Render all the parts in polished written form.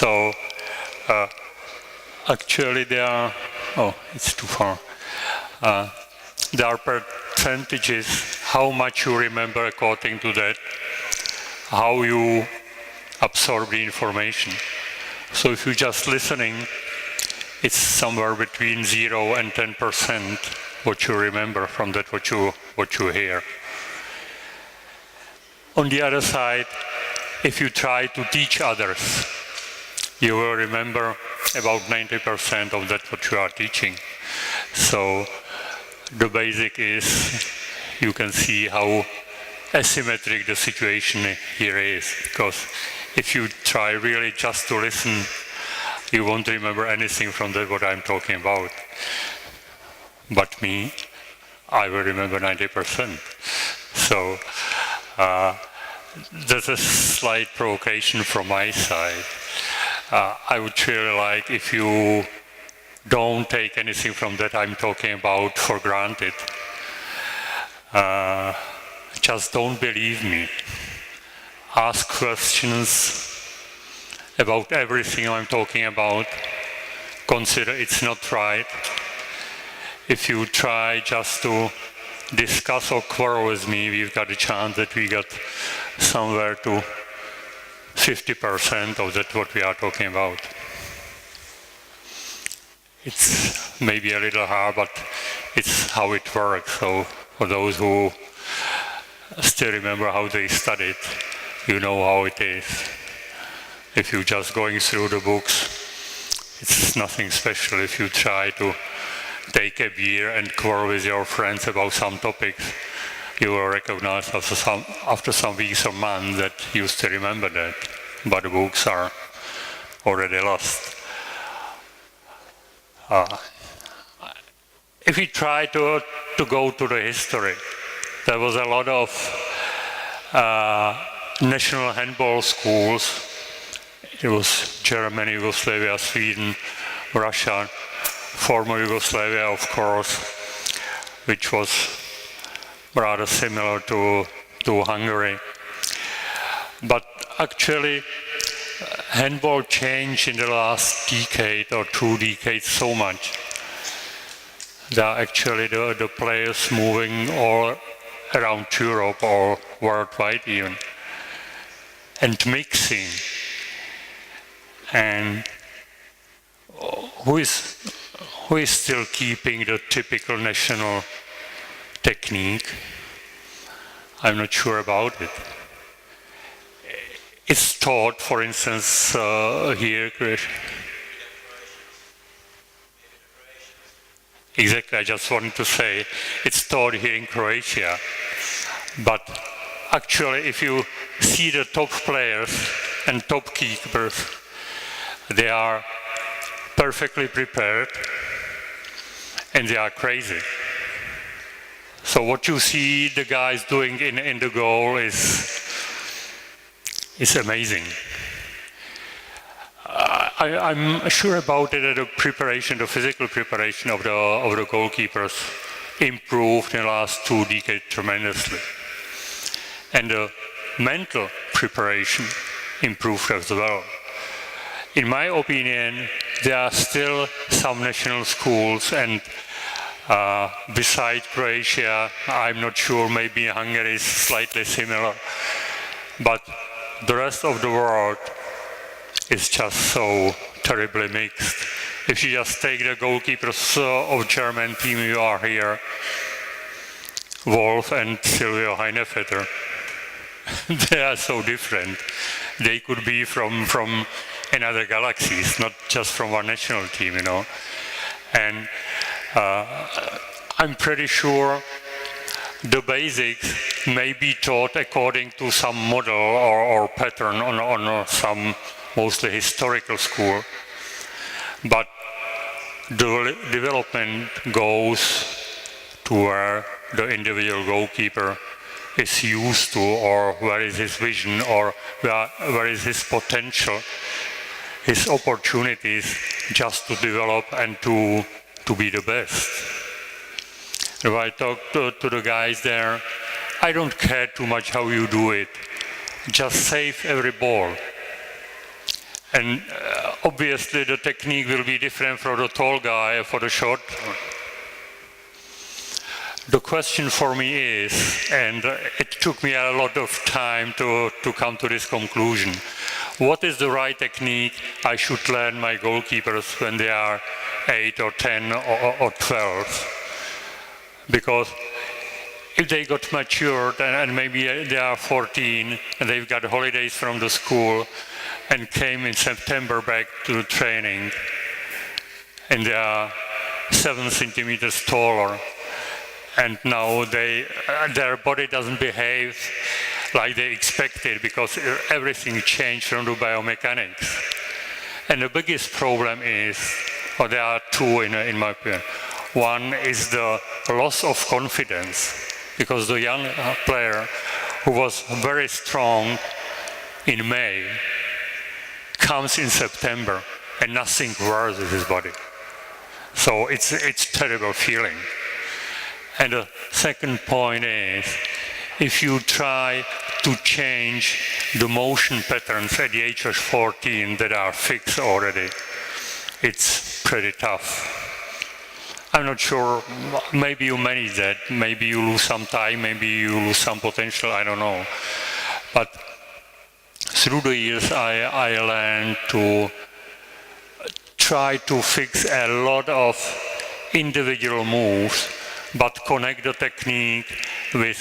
So actually there are, oh, it's too far. There are percentages, how much you remember according to that, how you absorb the information. So if you're just listening, it's somewhere between 0 and 10% what you remember from that what you hear. On the other side, if you try to teach others, you will remember about 90% of that what you are teaching. So the basic is, you can see how asymmetric the situation here is, because if you try really just to listen, you won't remember anything from that what I'm talking about. But me, I will remember 90%. So that's a slight provocation from my side. I would really like if you don't take anything from that I'm talking about for granted. Just don't believe me. Ask questions about everything I'm talking about. Consider it's not right. If you try just to discuss or quarrel with me, we've got a chance that we got somewhere to 50% of that what we are talking about. It's maybe a little hard, but it's how it works. So for those who still remember how they studied, you know how it is. If you're just going through the books, it's nothing special. If you try to take a beer and quarrel with your friends about some topics, you will recognize after some weeks or months that you still remember that, but the books are already lost. If we try to go to the history, there was a lot of national handball schools. It was Germany, Yugoslavia, Sweden, Russia, former Yugoslavia, of course, which was rather similar to Hungary. But actually, handball changed in the last decade or 2 decades so much. There are actually the players moving all around Europe or worldwide even, and mixing. And who is still keeping the typical national technique? I'm not sure about it. It's taught, for instance, here. Exactly, I just wanted to say, it's taught here in Croatia. But actually, if you see the top players and top keepers, they are perfectly prepared and they are crazy. So what you see the guys doing in the goal is amazing. I'm sure about it that the physical preparation of the goalkeepers improved in the last 2 decades tremendously. And the mental preparation improved as well. In my opinion, there are still some national schools, and beside Croatia, I'm not sure, maybe Hungary is slightly similar, but the rest of the world is just so terribly mixed. If you just take the goalkeepers of German team you are here, Wolf and Silvio Heinevetter, they are so different. They could be from another galaxies, not just from our national team, you know. And I'm pretty sure the basics may be taught according to some model or pattern on some mostly historical school, but the development goes to where the individual goalkeeper is used to, or where is his vision, or where is his potential, his opportunities just to develop and to be the best. If I talk to the guys there, I don't care too much how you do it. Just save every ball. And obviously the technique will be different for the tall guy and for the short one. The question for me is, and it took me a lot of time to come to this conclusion, what is the right technique I should learn my goalkeepers when they are 8 or 10 or 12? Because if they got matured and maybe they are 14 and they've got holidays from the school and came in September back to the training and they are 7 centimeters taller, and now their body doesn't behave like they expected because everything changed from the biomechanics. And the biggest problem is, or there are two in my opinion. One is the loss of confidence, because the young player who was very strong in May comes in September and nothing works with his body. So it's a terrible feeling. And the second point is, if you try to change the motion patterns at the age of 14 that are fixed already, it's pretty tough. I'm not sure, maybe you manage that, maybe you lose some time, maybe you lose some potential, I don't know. But through the years I learned to try to fix a lot of individual moves, but connect the technique with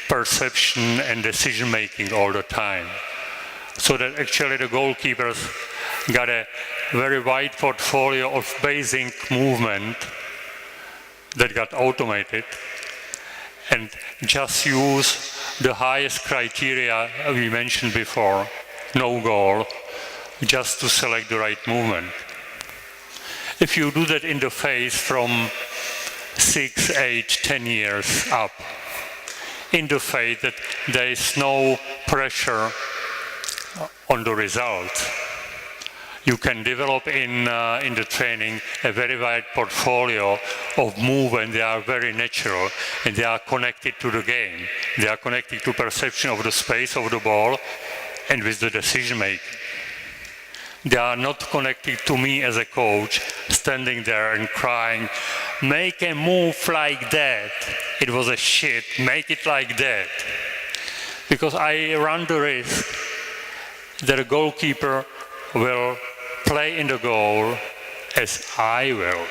perception and decision making all the time. So that actually the goalkeepers got a very wide portfolio of basic movement that got automated, and just use the highest criteria we mentioned before, no goal, just to select the right movement. If you do that in the phase from 6, 8, 10 years up, in the faith that there is no pressure on the result, you can develop in the training a very wide portfolio of movement. They are very natural and they are connected to the game. They are connected to perception of the space of the ball and with the decision making. They are not connected to me as a coach, standing there and crying, make a move like that. It was a shit, make it like that. Because I run the risk that a goalkeeper will play in the goal as I will,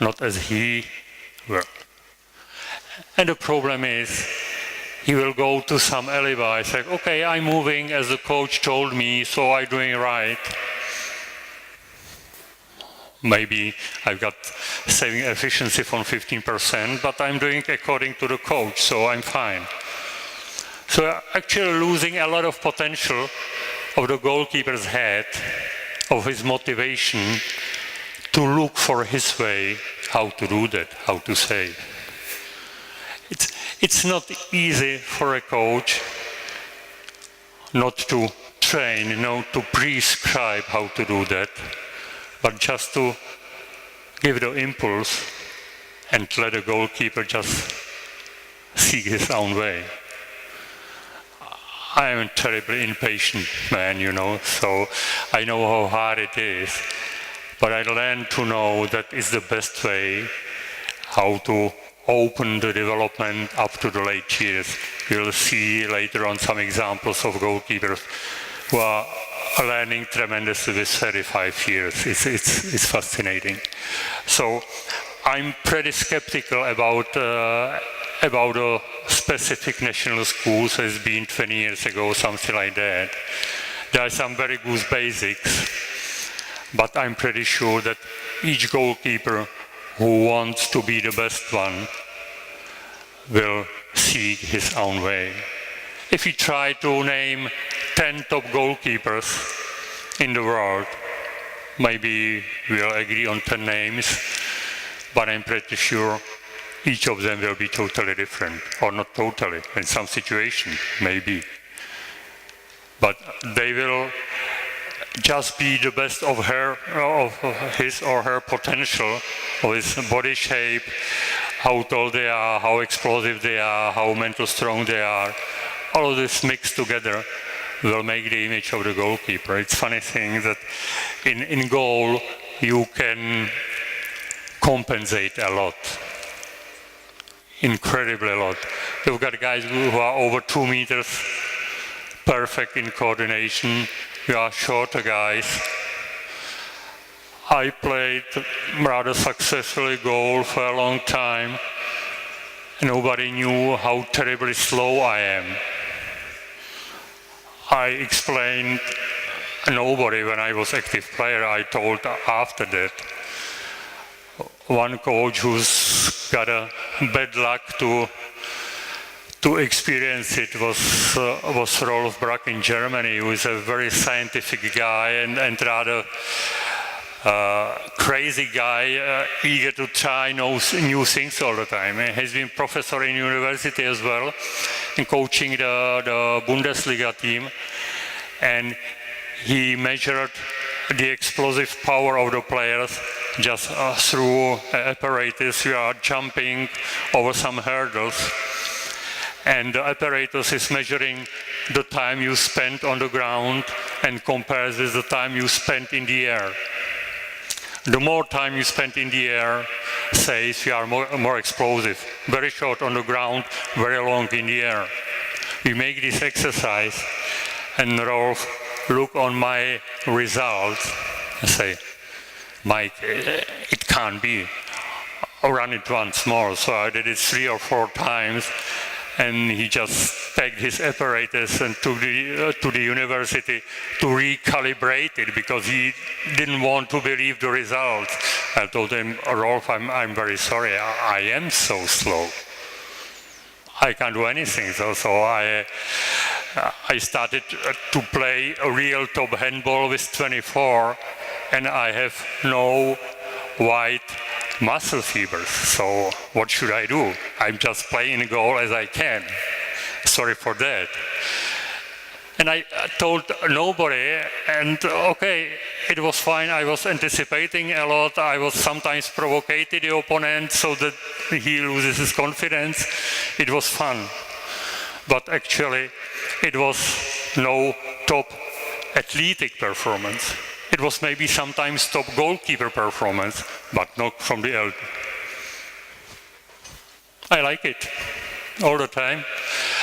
not as he will. And the problem is, he will go to some alibi, say, okay, I'm moving as the coach told me, so I'm doing right. Maybe I've got saving efficiency from 15%, but I'm doing according to the coach, so I'm fine. So actually losing a lot of potential of the goalkeeper's head, of his motivation to look for his way, how to do that, how to save. It's not easy for a coach not to train, to prescribe how to do that, but just to give the impulse and let the goalkeeper just seek his own way. I am a terribly impatient man, so I know how hard it is, but I learned to know that is the best way how to open the development up to the late years. You'll see later on some examples of goalkeepers who are learning tremendously with 35 years. It's fascinating. So I'm pretty skeptical about a specific national schools has been 20 years ago, something like that. There are some very good basics, but I'm pretty sure that each goalkeeper who wants to be the best one will seek his own way. If you try to name 10 top goalkeepers in the world, maybe we'll agree on 10 names, but I'm pretty sure each of them will be totally different, or not totally, in some situation, maybe. But they will just be the best of his or her potential, of his body shape, how tall they are, how explosive they are, how mental strong they are. All of this mixed together will make the image of the goalkeeper. It's a funny thing that in goal, you can compensate a lot. Incredibly a lot. You've got guys who are over 2 meters, perfect in coordination. You are shorter guys. I played rather successfully goal for a long time. Nobody knew how terribly slow I am. I explained nobody when I was active player. I told after that. One coach who's got a bad luck to experience it was Rolf Brack in Germany, who is a very scientific guy and rather crazy guy, eager to try new things all the time. He has been professor in university as well, and coaching the Bundesliga team, and he measured the explosive power of the players just through apparatus. You are jumping over some hurdles, and the apparatus is measuring the time you spent on the ground and compares with the time you spent in the air. The more time you spend in the air says you are more explosive. Very short on the ground, very long in the air. We make this exercise, and Rolf look on my results and say, Mike, it can't be. I'll run it once more. So I did it 3 or 4 times, and he just packed his apparatus and took to the university to recalibrate it because he didn't want to believe the results. I told him, Rolf, I'm very sorry, I am so slow. I can't do anything. So I started to play a real top handball with 24, and I have no white muscle fibers. So what should I do? I'm just playing a goal as I can. Sorry for that. And I told nobody, and okay, it was fine. I was anticipating a lot. I was sometimes provoking the opponent so that he loses his confidence. It was fun. But actually, it was no top athletic performance. It was maybe sometimes top goalkeeper performance, but not from the elder. I like it all the time.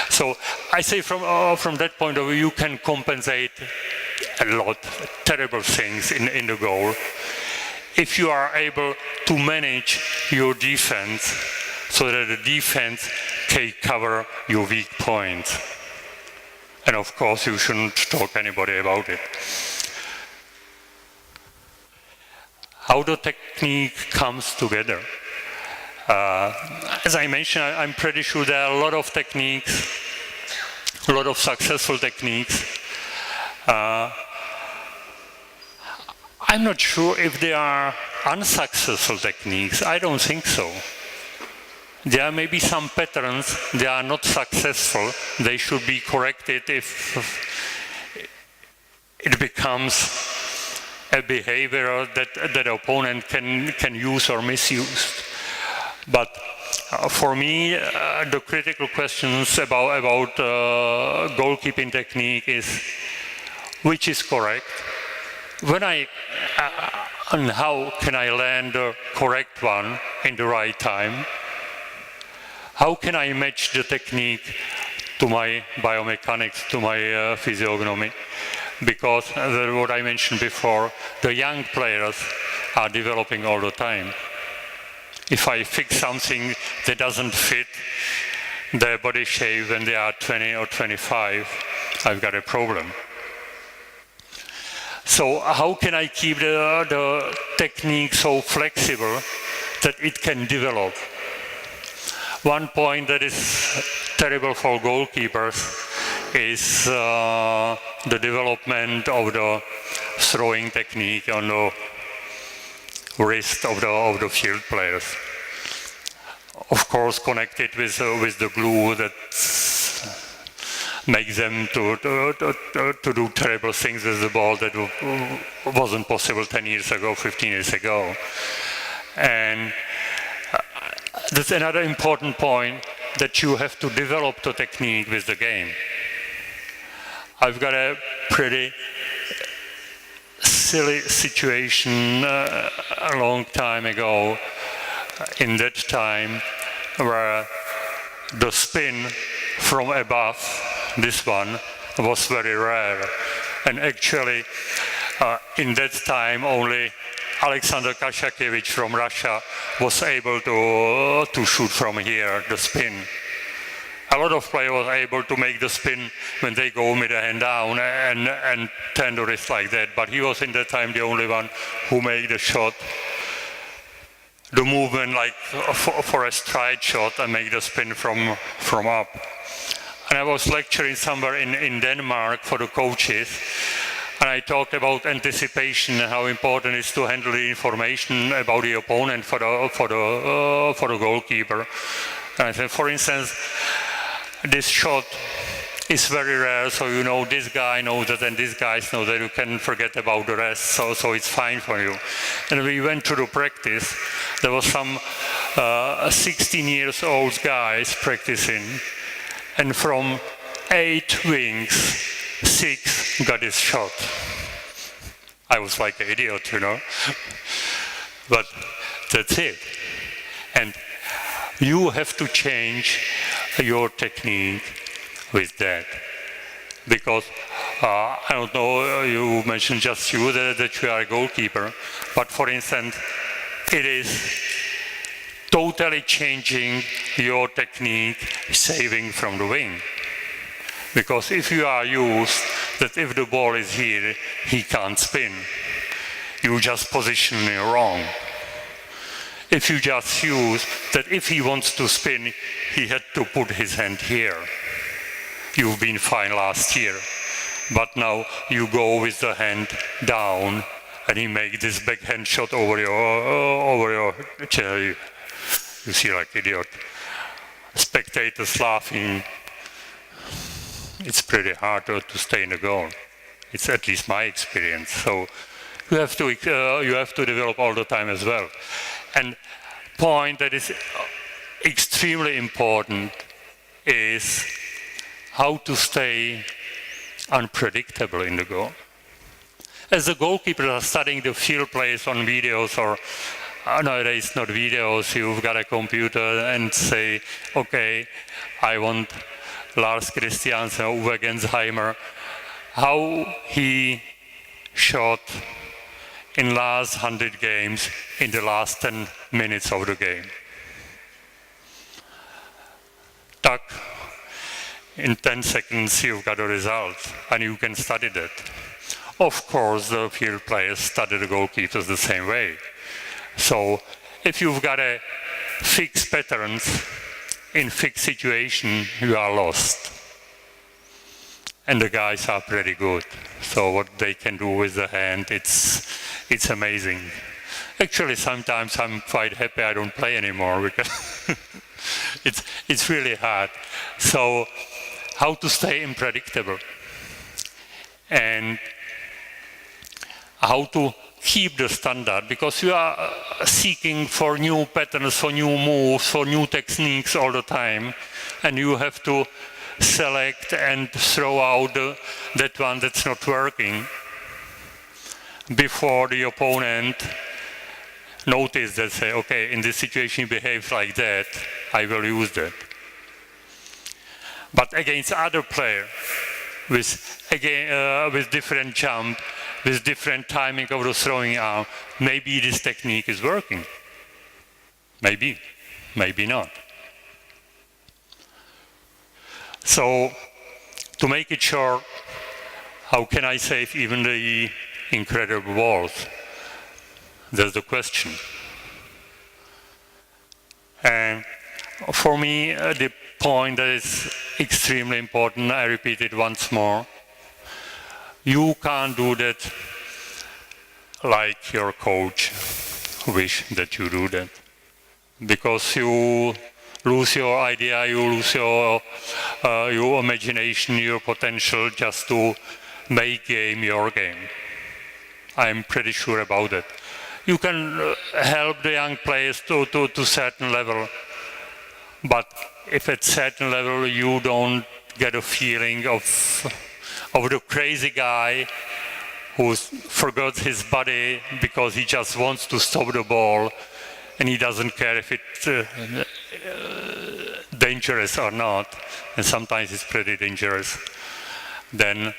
So I say from that point of view, you can compensate a lot, terrible things in the goal, if you are able to manage your defense so that the defense can cover your weak points. And of course, you shouldn't talk anybody about it. How the technique comes together. As I mentioned, I'm pretty sure there are a lot of techniques, a lot of successful techniques. I'm not sure if there are unsuccessful techniques. I don't think so. There are maybe some patterns, they are not successful. They should be corrected if it becomes a behavior that the opponent can use or misuse. But for me, the critical questions about goalkeeping technique is which is correct, and how can I land the correct one in the right time? How can I match the technique to my biomechanics, to my physiognomy? Because, what I mentioned before, the young players are developing all the time. If I fix something that doesn't fit their body shape when they are 20 or 25, I've got a problem. So how can I keep the technique so flexible that it can develop? One point that is terrible for goalkeepers is the development of the throwing technique on the wrist of the field players. Of course, connected with the glue that makes them to do terrible things with the ball that wasn't possible 10 years ago, 15 years ago. And that's another important point, that you have to develop the technique with the game. I've got a pretty silly situation a long time ago, in that time, where the spin from above, this one, was very rare. And actually, in that time, only Alexander Kashakevich from Russia was able to shoot from here, the spin. A lot of players were able to make the spin when they go with the hand down and turn the wrist like that, but he was in that time the only one who made the shot, the movement like for a stride shot, and make the spin from up. And I was lecturing somewhere in Denmark for the coaches, and I talked about anticipation and how important it is to handle the information about the opponent for the goalkeeper. And I said, for instance, this shot is very rare, so you know this guy knows that and these guys know that, you can forget about the rest, so it's fine for you. And we went to the practice. There was some 16 years old guys practicing, and from 8 wings, 6 got his shot. I was like an idiot, you know. But that's it. And you have to change your technique with that. Because, I don't know, you mentioned just you that you are a goalkeeper, but for instance, it is totally changing your technique saving from the wing. Because if you are used that if the ball is here, he can't spin, you just position it wrong. If you just use that if he wants to spin, he had to put his hand here. You've been fine last year. But now you go with the hand down and he makes this backhand shot over your chair. You see like idiot. Spectators laughing. It's pretty hard to stay in the goal. It's at least my experience. So you have to develop all the time as well. And point that is extremely important is how to stay unpredictable in the goal. As the goalkeepers are studying the field plays on videos, or nowadays not videos, you've got a computer and say, okay, I want Lars Christiansen over against Heimer, how he shot in last 100 games in the last 10 minutes of the game. Tuck, in 10 seconds you've got a result, and you can study that. Of course, the field players study the goalkeepers the same way. So if you've got a fixed patterns in fixed situation, you are lost. And the guys are pretty good. So what they can do with the hand, it's amazing. Actually, sometimes I'm quite happy I don't play anymore because it's really hard. So how to stay unpredictable and how to keep the standard, because you are seeking for new patterns, for new moves, for new techniques all the time, and you have to select and throw out that one that's not working before the opponent notice that, say, okay, in this situation he behaves like that, I will use that. But against other players with different jump, with different timing of the throwing arm, maybe this technique is working. Maybe, maybe not. So, to make it short, how can I save even the incredible balls? That's the question. And for me, the point that is extremely important, I repeat it once more, you can't do that like your coach wish that you do that. Because you lose your idea, you lose your imagination, your potential just to make game your game. I'm pretty sure about that. You can help the young players to certain level, but if at certain level you don't get a feeling of the crazy guy who forgot his body because he just wants to stop the ball and he doesn't care if it's dangerous or not, and sometimes it's pretty dangerous, then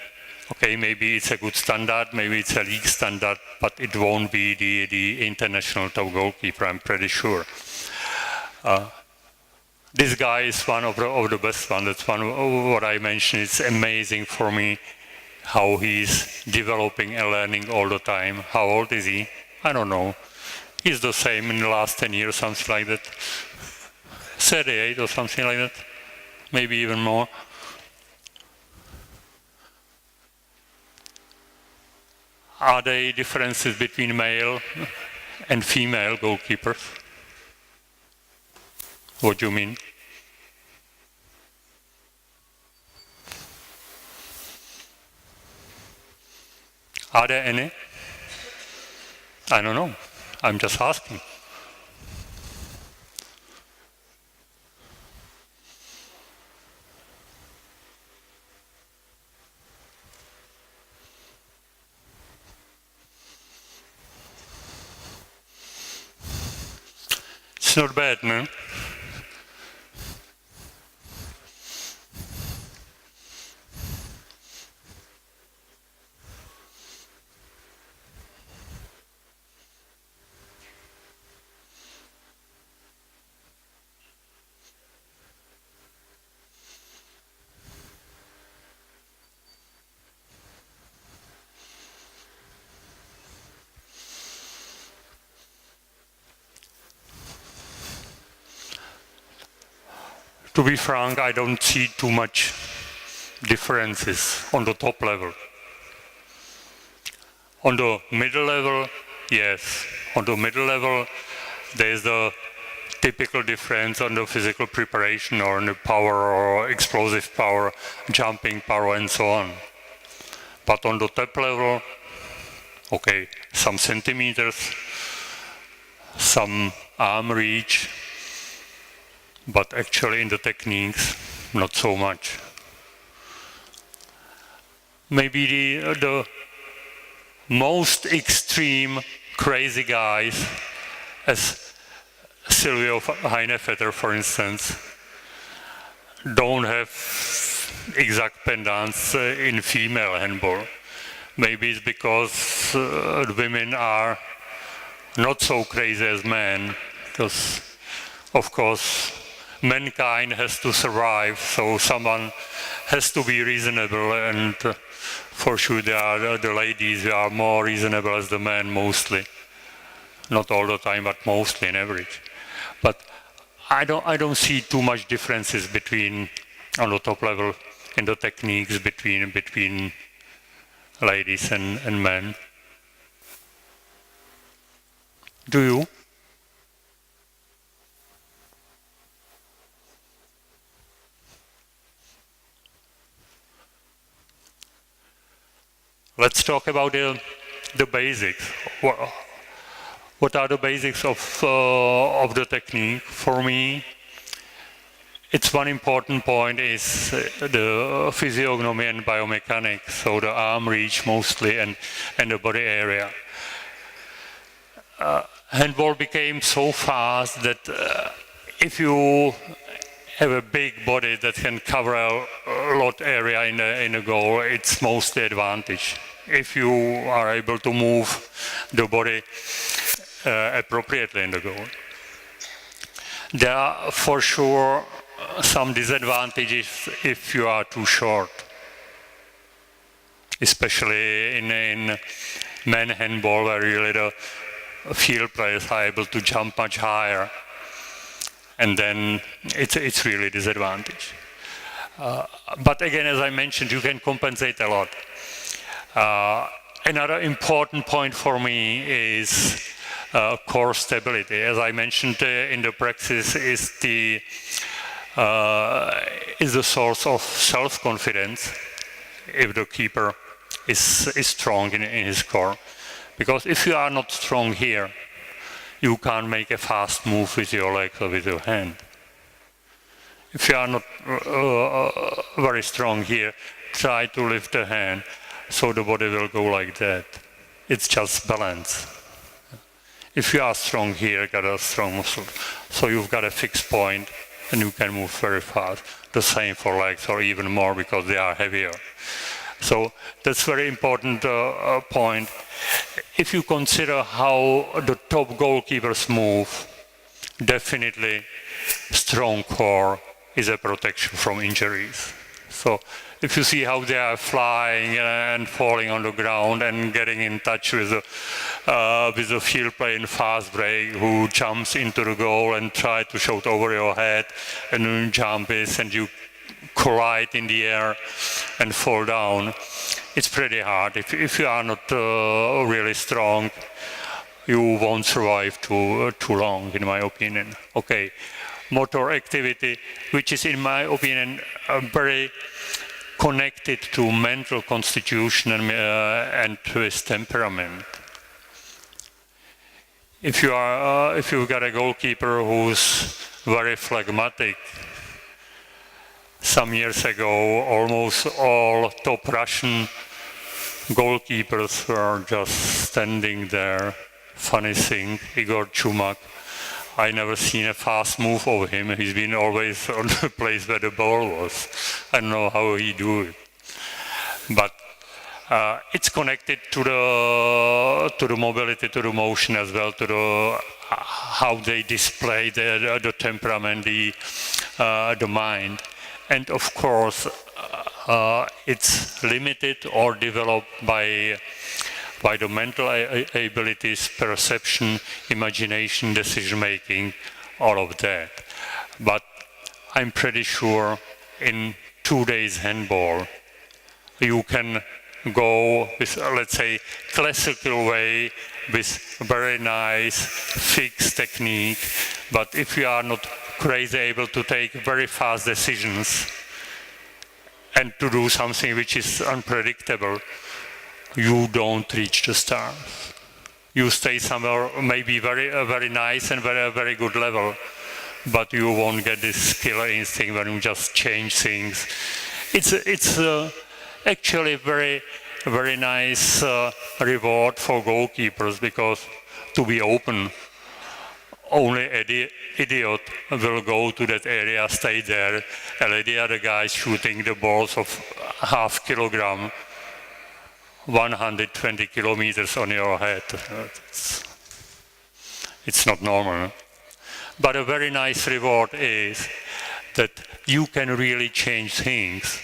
okay, maybe it's a good standard, maybe it's a league standard, but it won't be the international top goalkeeper, I'm pretty sure. This guy is one of the best ones. That's one of what I mentioned. It's amazing for me how he's developing and learning all the time. How old is he? I don't know. He's the same in the last 10 years, something like that. 38 or something like that. Maybe even more. Are there differences between male and female goalkeepers? What do you mean? Are there any? I don't know. I'm just asking. It's not bad, no? To be frank, I don't see too much differences on the top level. On the middle level, yes. On the middle level, there's the typical difference on the physical preparation or on the power or explosive power, jumping power and so on. But on the top level, okay, some centimeters, some arm reach, but actually in the techniques, not so much. Maybe the most extreme crazy guys, as Silvio Heinefetter, for instance, don't have exact pendants in female handball. Maybe it's because the women are not so crazy as men, because of course mankind has to survive, so someone has to be reasonable, and for sure there are the ladies who are more reasonable as the men mostly. Not all the time, but mostly in average. But I don't see too much differences between, on the top level, in the techniques between ladies and men. Do you? Let's talk about the basics. What are the basics of the technique? For me, it's one important point is the physiognomy and biomechanics, so the arm reach mostly and the body area. Handball became so fast that if you have a big body that can cover a lot area in a goal, it's mostly advantage. If you are able to move the body appropriately in the goal. There are for sure some disadvantages if you are too short, especially in men handball where really the field players are able to jump much higher, and then it's really a disadvantage. But again, as I mentioned, you can compensate a lot. Another important point for me is core stability. As I mentioned in the practice, is the source of self-confidence if the keeper is strong in his core. Because if you are not strong here, you can't make a fast move with your legs or with your hand. If you are not very strong here, try to lift the hand. so the body will go like that. It's just balance. If you are strong here, got a strong muscle, so you've got a fixed point and you can move very fast. The same for legs, or even more because they are heavier. So that's very important point. If you consider how the top goalkeepers move, definitely strong core is a protection from injuries. So if you see how they are flying and falling on the ground and getting in touch with a field player in fast break who jumps into the goal and try to shoot over your head, and you jump is and you collide in the air and fall down, it's pretty hard. If you are not really strong, you won't survive too long, in my opinion. Okay, motor activity, which is, in my opinion, very connected to mental constitution and to his temperament. If you've got a goalkeeper who's very phlegmatic, some years ago, almost all top Russian goalkeepers were just standing there. Funny thing, Igor Chumak, I never seen a fast move over him. He's been always on the place where the ball was. I don't know how he do it. But it's connected to the mobility, to the motion as well, to the how they display the temperament, the mind. And of course, it's limited or developed by the mental abilities, perception, imagination, decision-making, all of that. But I'm pretty sure in today's handball, you can go with, let's say, classical way with very nice fixed technique. But if you are not crazy able to take very fast decisions and to do something which is unpredictable, you don't reach the stars. You stay somewhere maybe very nice and very good level, but you won't get this killer instinct when you just change things. It's actually very nice reward for goalkeepers, because, to be open, only idiot will go to that area, stay there, and the other guys shooting the balls of half kilogram, 120 kilometers on your head. It's not normal. But a very nice reward is that you can really change things.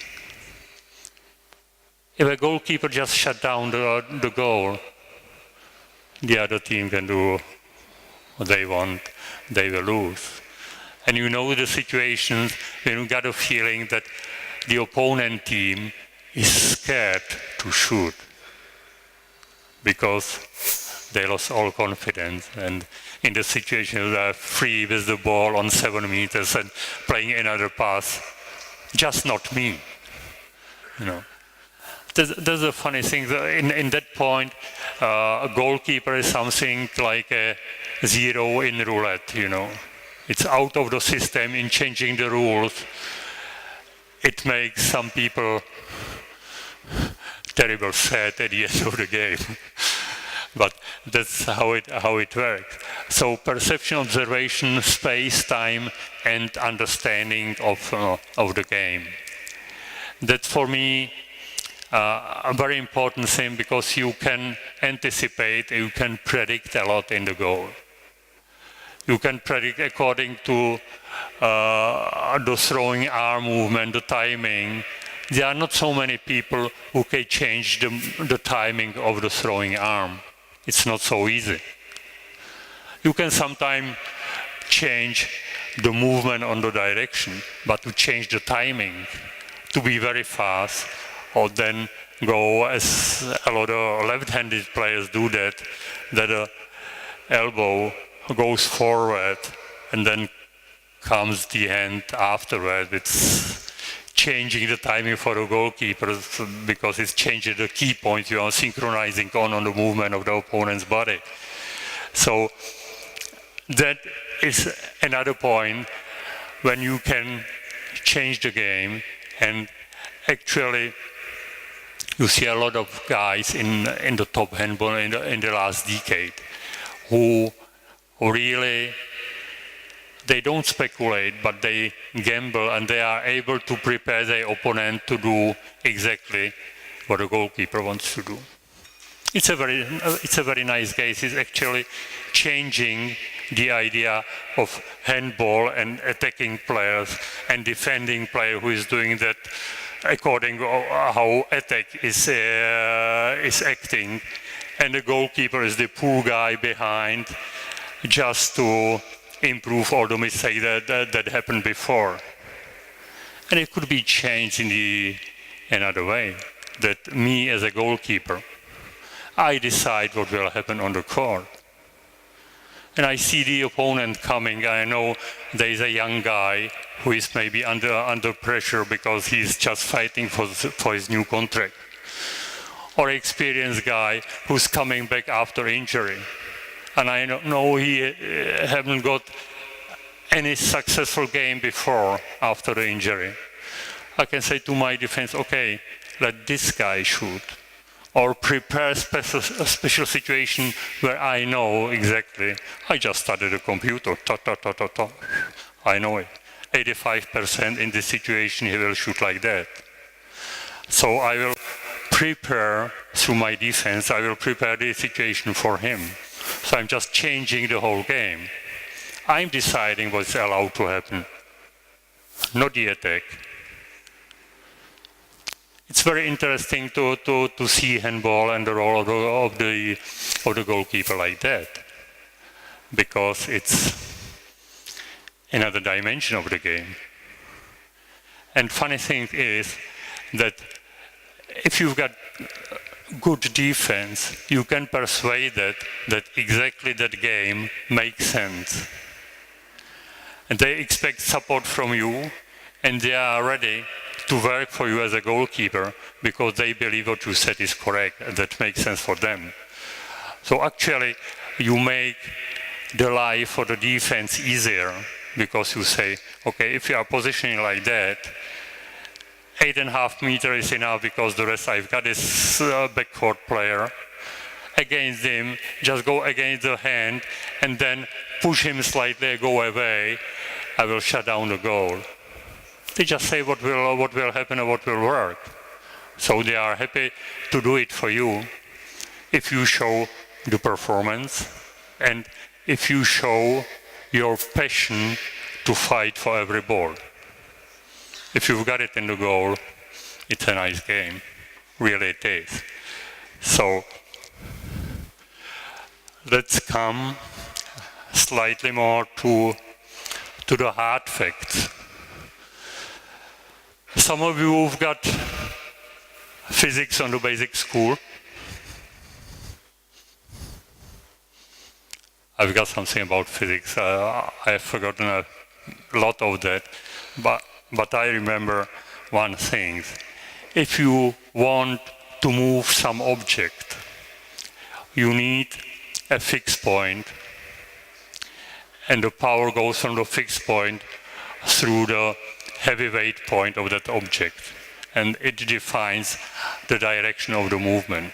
If a goalkeeper just shut down the goal, the other team can do what they want, they will lose. And you know the situations when you got a feeling that the opponent team is scared to shoot because they lost all confidence, and in the situation they are free with the ball on 7 meters and playing another pass, just not me. You know, there's a funny thing. In that point, a goalkeeper is something like a zero in roulette. You know, it's out of the system. In changing the rules, it makes some people terrible sad at the end of the game. But that's how it works. So perception, observation, space, time, and understanding of the game. That's for me a very important thing, because you can anticipate, you can predict a lot in the goal. You can predict according to the throwing arm movement, the timing. There are not so many people who can change the timing of the throwing arm. It's not so easy. You can sometimes change the movement on the direction, but to change the timing, to be very fast, or then go, as a lot of left-handed players do, that the elbow goes forward and then comes the hand afterward. It's changing the timing for the goalkeeper, because it's changing the key point you are synchronizing on the movement of the opponent's body. So that is another point when you can change the game and actually You see a lot of guys in the top handball in the last decade who really, they don't speculate, but they gamble, and they are able to prepare their opponent to do exactly what the goalkeeper wants to do. It's a very nice case. It's actually changing the idea of handball and attacking players and defending player who is doing that according to how attack is acting, and the goalkeeper is the poor guy behind just to improve all the mistakes that happened before. And it could be changed in another way, that me as a goalkeeper, I decide what will happen on the court. And I see the opponent coming. I know there is a young guy who is maybe under pressure because he's just fighting for his new contract. Or an experienced guy who's coming back after injury. And I know he haven't got any successful game before after the injury. I can say to my defense, okay, let this guy shoot. Or prepare a special situation where I know exactly. I just studied a computer, I know it. 85% in this situation he will shoot like that. So I will prepare through my defense, I will prepare the situation for him. So I'm just changing the whole game. I'm deciding what's allowed to happen, not the attack. It's very interesting to see handball and the role of the goalkeeper like that, because it's another dimension of the game. And funny thing is that if you've got good defense, you can persuade that exactly that game makes sense. And they expect support from you, and they are ready to work for you as a goalkeeper because they believe what you said is correct and that makes sense for them. So actually, you make the life for the defense easier because you say, okay, if you are positioning like that, 8.5 meters is enough because the rest I've got is backcourt player. Against him, just go against the hand and then push him slightly, go away. I will shut down the goal. They just say what will happen and what will work. So they are happy to do it for you if you show the performance and if you show your passion to fight for every ball. If you've got it in the goal, it's a nice game. Really it is. So let's come slightly more to the hard facts. Some of you have got physics on the basic school. I've got something about physics. I've forgotten a lot of that, but I remember one thing. If you want to move some object, you need a fixed point, and the power goes from the fixed point through the heavyweight point of that object, and it defines the direction of the movement.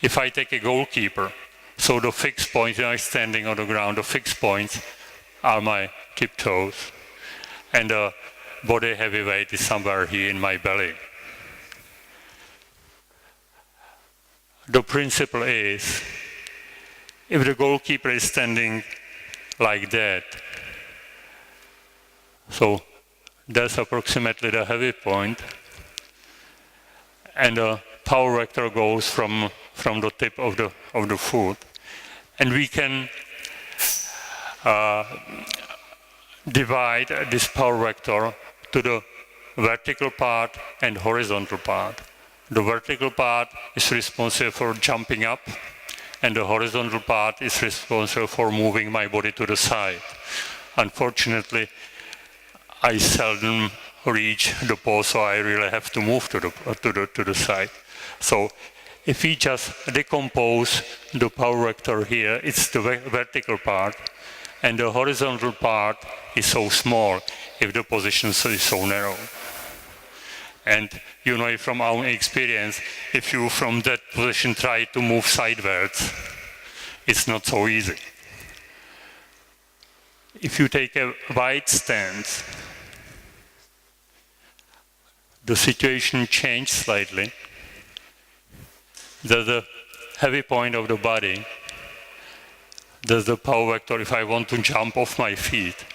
If I take a goalkeeper, so the fixed point, I'm standing on the ground, the fixed points are my tiptoes, and the body heavyweight is somewhere here in my belly. The principle is, if the goalkeeper is standing like that, so that's approximately the heavy point, and the power vector goes from the tip of the foot, and we can divide this power vector to the vertical part and horizontal part. The vertical part is responsible for jumping up, and the horizontal part is responsible for moving my body to the side. Unfortunately, I seldom reach the pole, so I really have to move to the side. So if we just decompose the power vector here, it's the vertical part, and the horizontal part is so small if the position is so narrow. And you know from our experience, if you from that position try to move sideways, it's not so easy. If you take a wide stance, the situation changes slightly. There's a heavy point of the body. There's the power vector if I want to jump off my feet.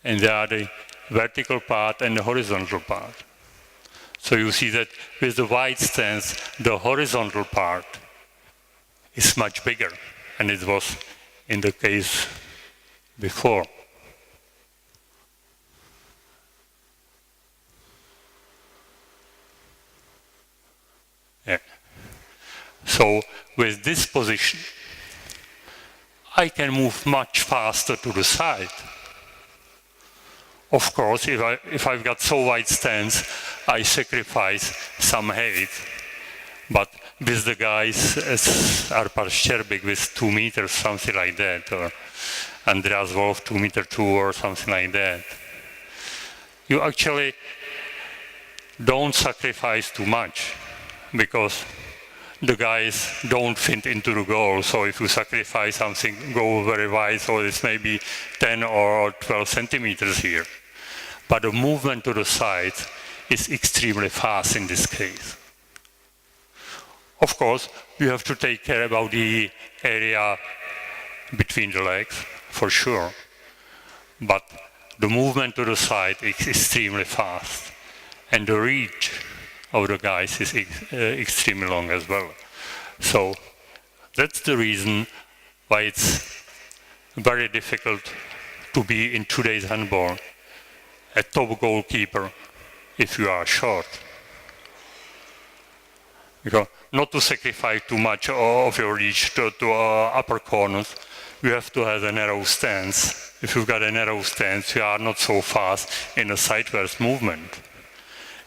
And there are the vertical part and the horizontal part. So you see that with the wide stance, the horizontal part is much bigger, and it was in the case before. Yeah. So with this position, I can move much faster to the side. Of course, if I've got so wide stance, I sacrifice some height. But with the guys as Arpad Szczerbik with 2 meters, something like that, or Andreas Wolf 2 m or something like that, you actually don't sacrifice too much because the guys don't fit into the goal. So if you sacrifice something, go very wide, so it's maybe 10 or 12 centimeters here. But the movement to the side is extremely fast in this case. Of course, you have to take care about the area between the legs, for sure. But the movement to the side is extremely fast. And the reach of the guys is extremely long as well. So that's the reason why it's very difficult to be in today's handball a top goalkeeper if you are short. Because not to sacrifice too much of your reach to upper corners, you have to have a narrow stance. If you've got a narrow stance, you are not so fast in a sideways movement.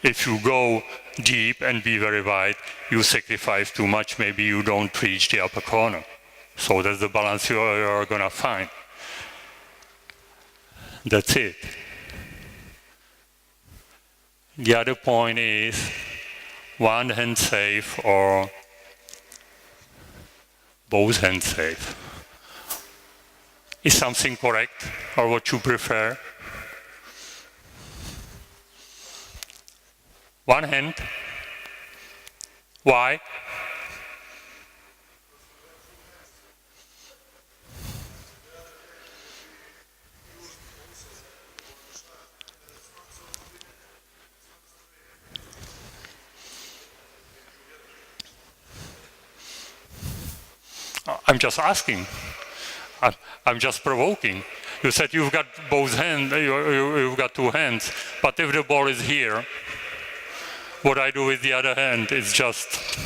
If you go deep and be very wide, you sacrifice too much, maybe you don't reach the upper corner. So that's the balance you're gonna find. That's it. The other point is one hand save or both hands save. Is something correct or what you prefer? One hand. Why? I'm just asking. I'm just provoking. You said you've got both hands, you've got two hands, but if the ball is here, what I do with the other hand is just...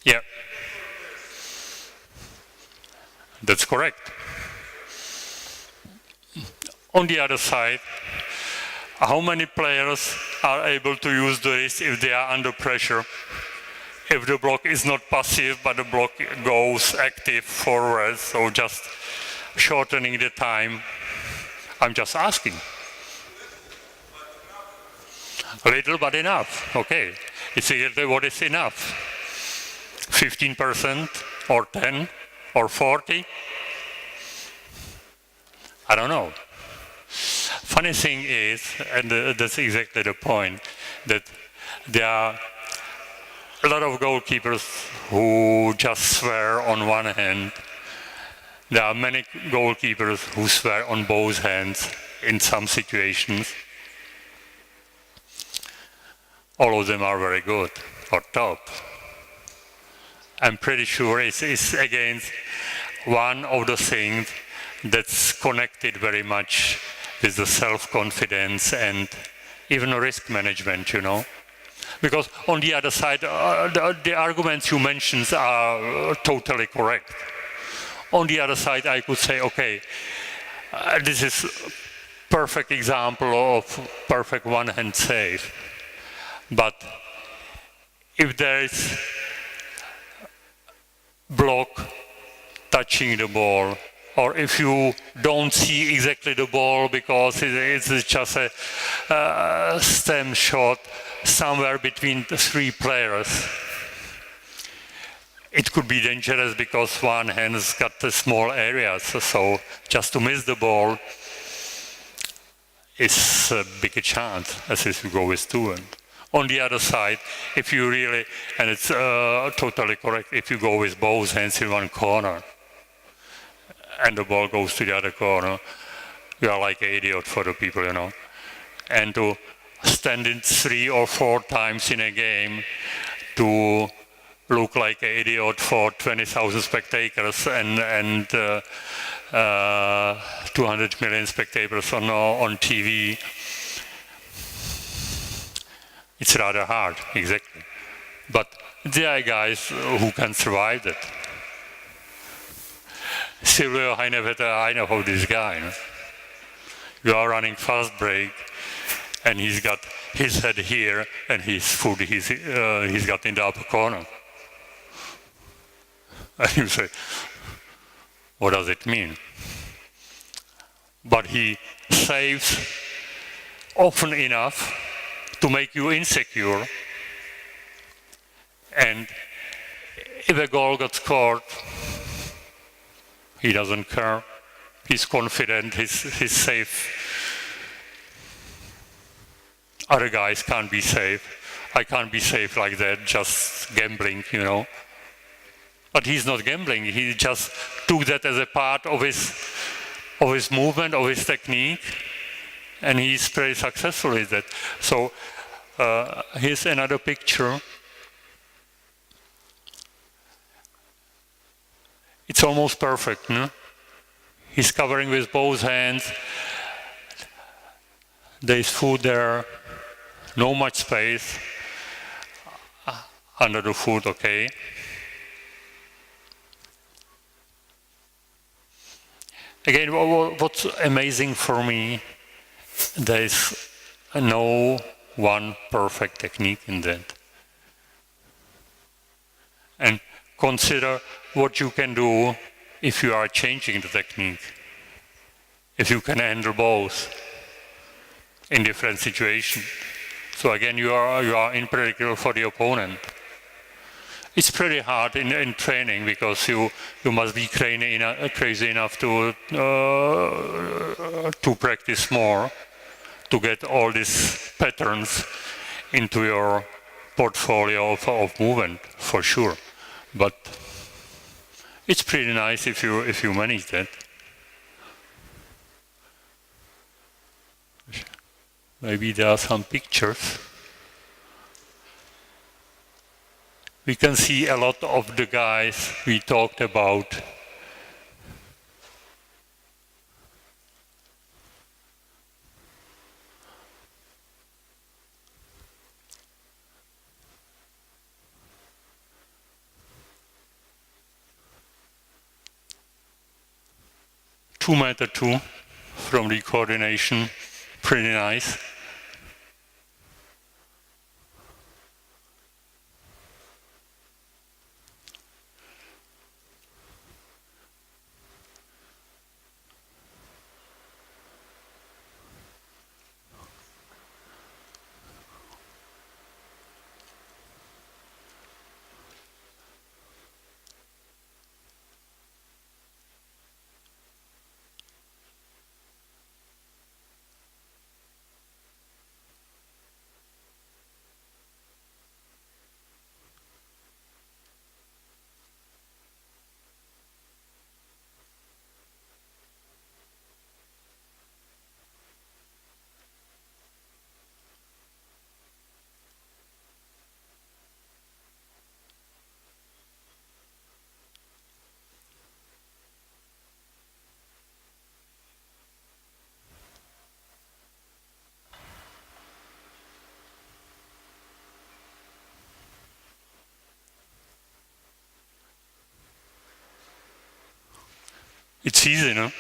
Yeah. That's correct. On the other side, how many players are able to use the wrist if they are under pressure? If the block is not passive, but the block goes active forward, so just shortening the time. I'm just asking. A little but enough, okay. It's exactly what is enough. 15% or 10 or 40? I don't know. Funny thing is, and that's exactly the point, that there are a lot of goalkeepers who just swear on one hand. There are many goalkeepers who swear on both hands in some situations. All of them are very good or top. I'm pretty sure it's against one of the things that's connected very much with the self-confidence and even risk management, you know. Because on the other side, the arguments you mentioned are totally correct. On the other side, I could say, okay, this is perfect example of perfect one-hand save. But if there is block touching the ball, or if you don't see exactly the ball because it's just a stem shot somewhere between the three players, it could be dangerous because one hand's got the small areas, so just to miss the ball is a bigger chance as if you go with two. And on the other side, if you really, and it's totally correct, if you go with both hands in one corner and the ball goes to the other corner, you are like an idiot for the people, you know. And to stand in 3 or 4 times in a game to look like an idiot for 20,000 spectators and 200 million spectators on TV, it's rather hard, exactly. But there are guys who can survive that. Silvio, I know this guy. No? You are running fast break, and he's got his head here, and his foot he's got in the upper corner. And you say, what does it mean? But he saves often enough to make you insecure. And if a goal got scored, he doesn't care. He's confident, he's safe. Other guys can't be safe. I can't be safe like that, just gambling, you know. But he's not gambling, he just took that as a part of his movement, of his technique, and he's very successful with that. So here's another picture. It's almost perfect, no? He's covering with both hands. There's foot there, no much space under the foot, okay. Again, what's amazing for me, there is no one perfect technique in that. And consider what you can do if you are changing the technique, if you can handle both in different situations. So again, you are unpredictable for the opponent. It's pretty hard in training because you must be crazy enough to practice more, to get all these patterns into your portfolio of movement, for sure. But it's pretty nice if you manage that. Maybe there are some pictures. We can see a lot of the guys we talked about. (2m2) from the coordination, pretty nice. It's easy, no?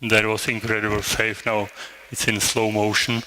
That was incredible save. Now it's in slow motion.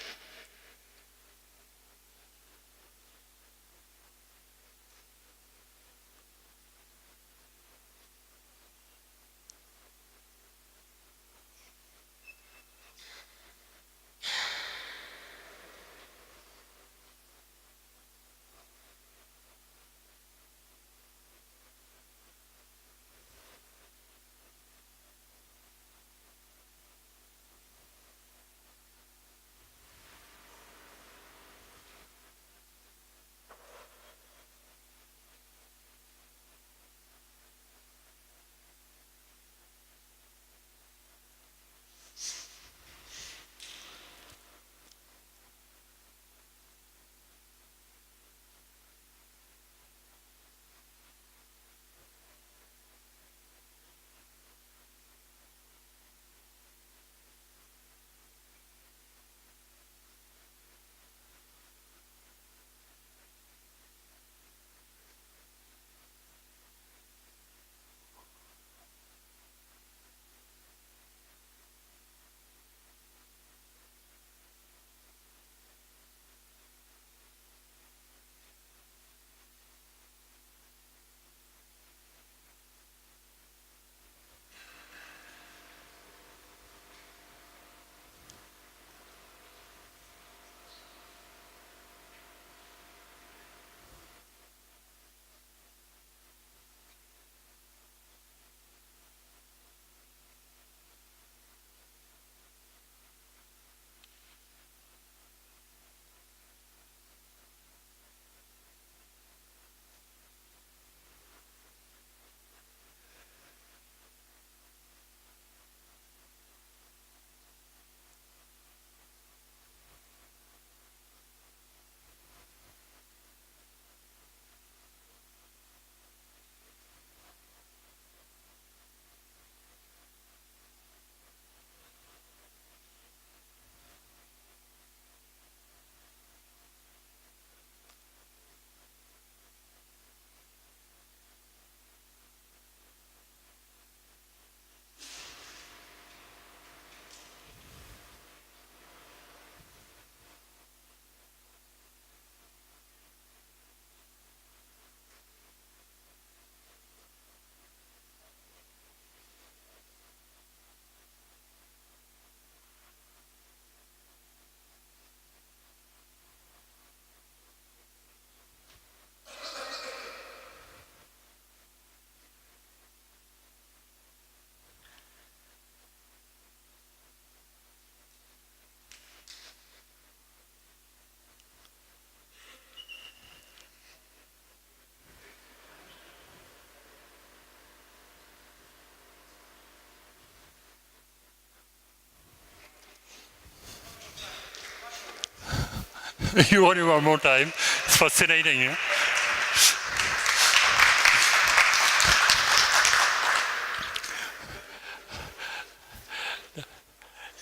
You want it one more time? It's fascinating. Yeah?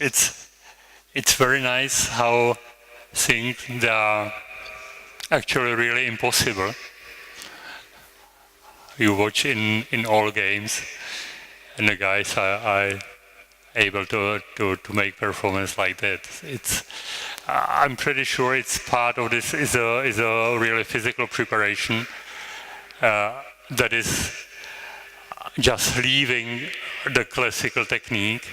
It's very nice how things that are actually really impossible you watch in all games, and the guys are able to make performance like that. I'm pretty sure it's part of this is a really physical preparation that is just leaving the classical technique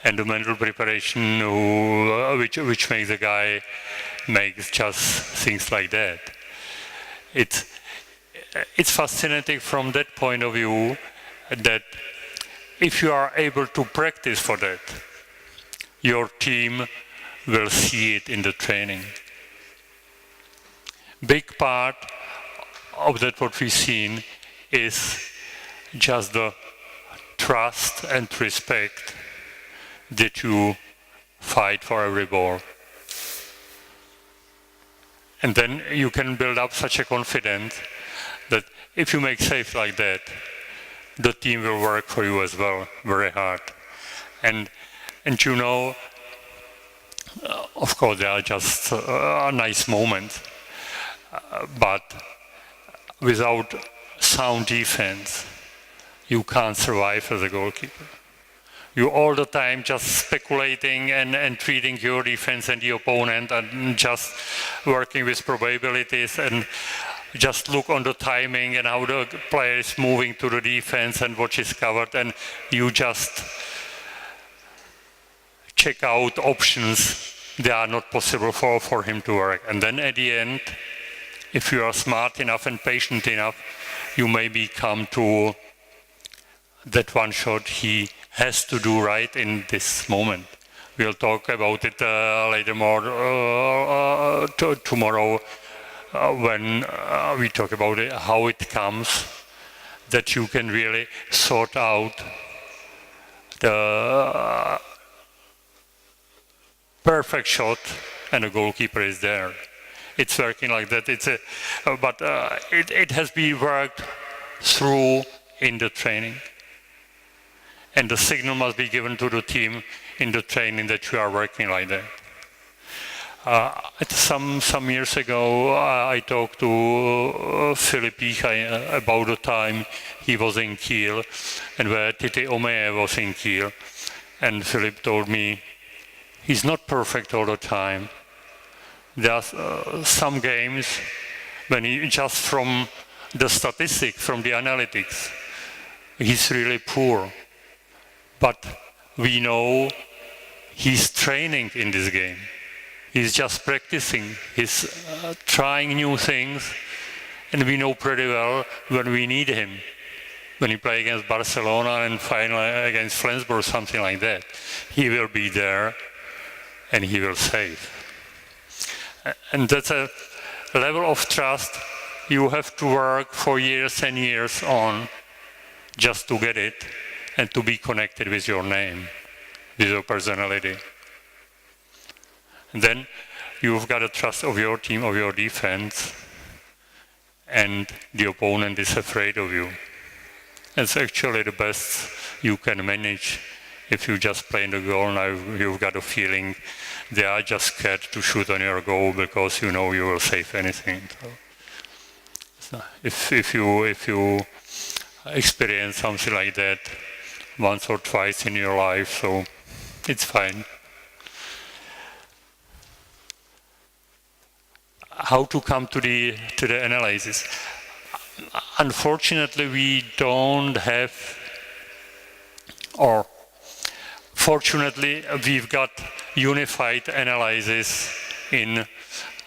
and the mental preparation which makes the guy makes just things like that. It's fascinating from that point of view that if you are able to practice for that, your team will see it in the training. Big part of that what we've seen is just the trust and respect that you fight for every ball. And then you can build up such a confidence that if you make saves like that, the team will work for you as well, very hard. And you know, of course, they are just a nice moment, but without sound defense, you can't survive as a goalkeeper. You all the time just speculating and treating your defense and the opponent and just working with probabilities and just look on the timing and how the player is moving to the defense and what is covered, and you just check out options that are not possible for him to work. And then at the end, if you are smart enough and patient enough, you maybe come to that one shot he has to do right in this moment. We'll talk about it later more tomorrow when we talk about it, how it comes that you can really sort out the perfect shot and the goalkeeper is there. It's working like that. But it has been worked through in the training. And the signal must be given to the team in the training that you are working like that. Some years ago, I talked to Filip Píchaj about the time he was in Kiel and where Titi Omeje was in Kiel. And Filip told me, he's not perfect all the time. There are some games when he just from the statistics, from the analytics, he's really poor. But we know he's training in this game. He's just practicing, he's trying new things, and we know pretty well when we need him. When he plays against Barcelona and finally against Flensburg, something like that. He will be there and he will save. And that's a level of trust you have to work for years and years on just to get it and to be connected with your name, with your personality. And then you've got a trust of your team, of your defense, and the opponent is afraid of you. It's actually the best you can manage. If you just play in the goal, now you've got a feeling they are just scared to shoot on your goal because you know you will save anything. So if you experience something like that once or twice in your life, so it's fine. How to come to the analysis? Unfortunately, we don't have, or fortunately, we've got unified analysis in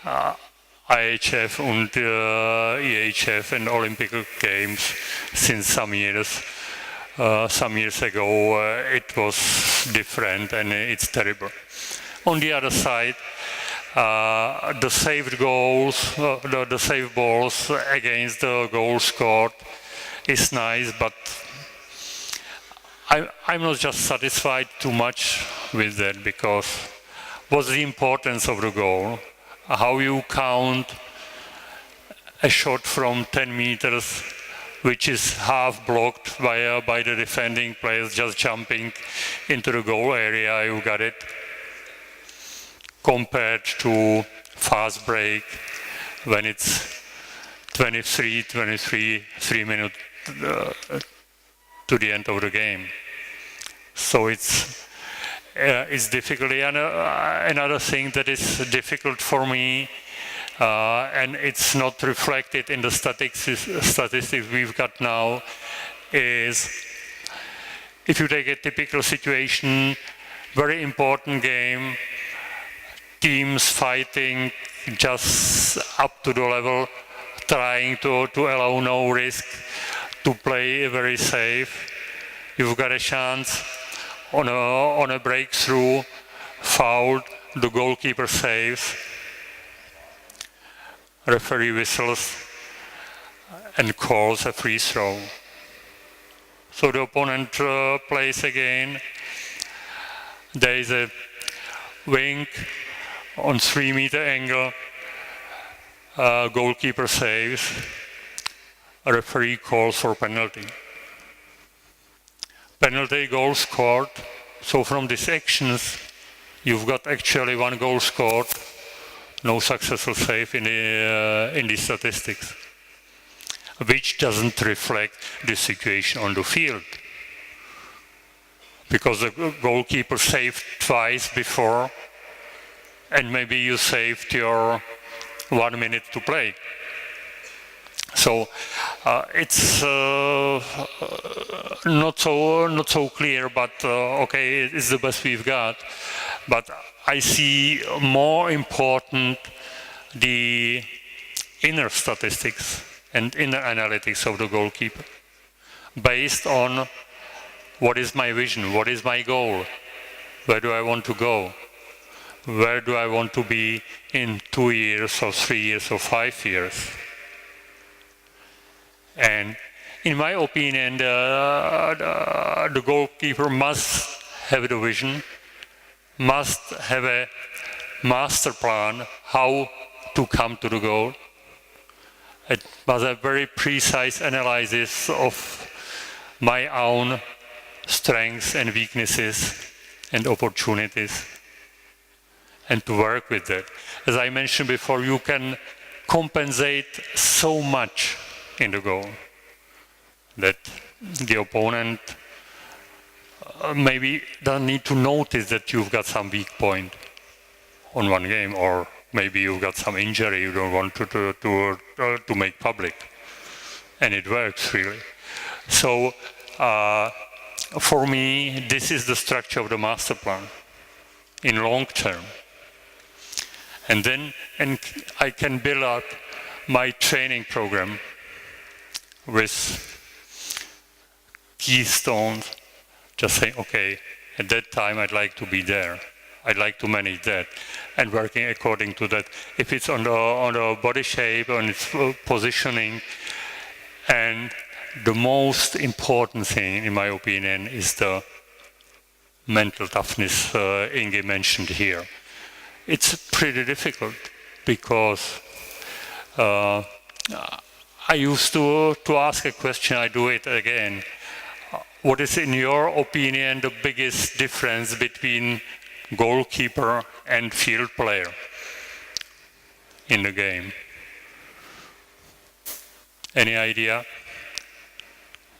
IHF and EHF and Olympic Games since some years. Some years ago, it was different and it's terrible. On the other side, the saved goals, the saved balls against the goal scored is nice, but I'm not just satisfied too much with that, because what's the importance of the goal? How you count a shot from 10 meters, which is half blocked by the defending players just jumping into the goal area, you got it, compared to fast break when it's 3 minutes to the end of the game. So it's difficult. Another thing that is difficult for me, and it's not reflected in the statistics we've got now, is if you take a typical situation, very important game, teams fighting just up to the level, trying to allow no risk, to play very safe. You've got a chance on a breakthrough, foul, the goalkeeper saves, referee whistles and calls a free throw. So the opponent plays again. There is a wing on 3 meter angle, goalkeeper saves, a referee calls for penalty. Penalty, goal scored. So from these actions, you've got actually 1 goal scored, no successful save in the statistics, which doesn't reflect the situation on the field. because the goalkeeper saved twice before, and maybe you saved your 1 minute to play. So it's not so clear, but okay, it's the best we've got. But I see more important the inner statistics and inner analytics of the goalkeeper, based on what is my vision, what is my goal, where do I want to go, where do I want to be in 2 years or 3 years or 5 years. And in my opinion, the goalkeeper must have the vision, must have a master plan how to come to the goal. It was a very precise analysis of my own strengths and weaknesses and opportunities, and to work with that. As I mentioned before, you can compensate so much in the goal that the opponent maybe doesn't need to notice that you've got some weak point on one game, or maybe you've got some injury you don't want to make public, and it works really. So for me, this is the structure of the master plan in long term. And then I can build up my training program with keystones, just saying, okay, at that time I'd like to be there. I'd like to manage that, and working according to that. If it's on the body shape, on its positioning, and the most important thing, in my opinion, is the mental toughness Inge mentioned here. It's pretty difficult because I used to ask a question, I do it again. What is, in your opinion, the biggest difference between goalkeeper and field player in the game? Any idea?